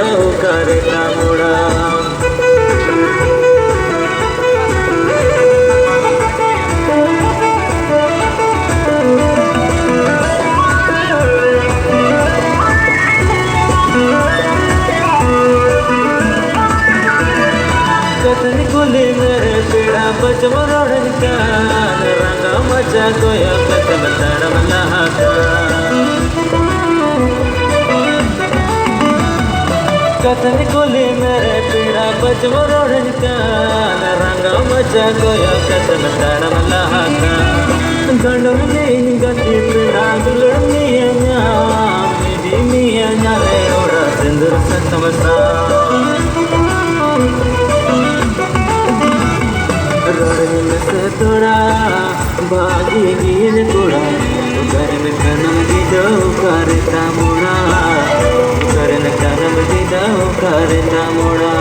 जाओ करता मुड़ा। कतन कुली मेरे पीड़ा बचमरण का रंगा मचा कोया कतन तड़म लहाका। कतन कुली मेरे पीड़ा बचमरण का रंगा मचा कोया कतन तड़म लहाका। गंडम नहीं गति पीड़ा गुलड़नी है मेरी मिया न्याले ओरा सिंदूर सतमसा। रणन से तोड़ा बागी गिन तोड़ा घर में कनम दी जाओ करता मुड़ा। घर में कनम दी जाओ करता मुड़ा।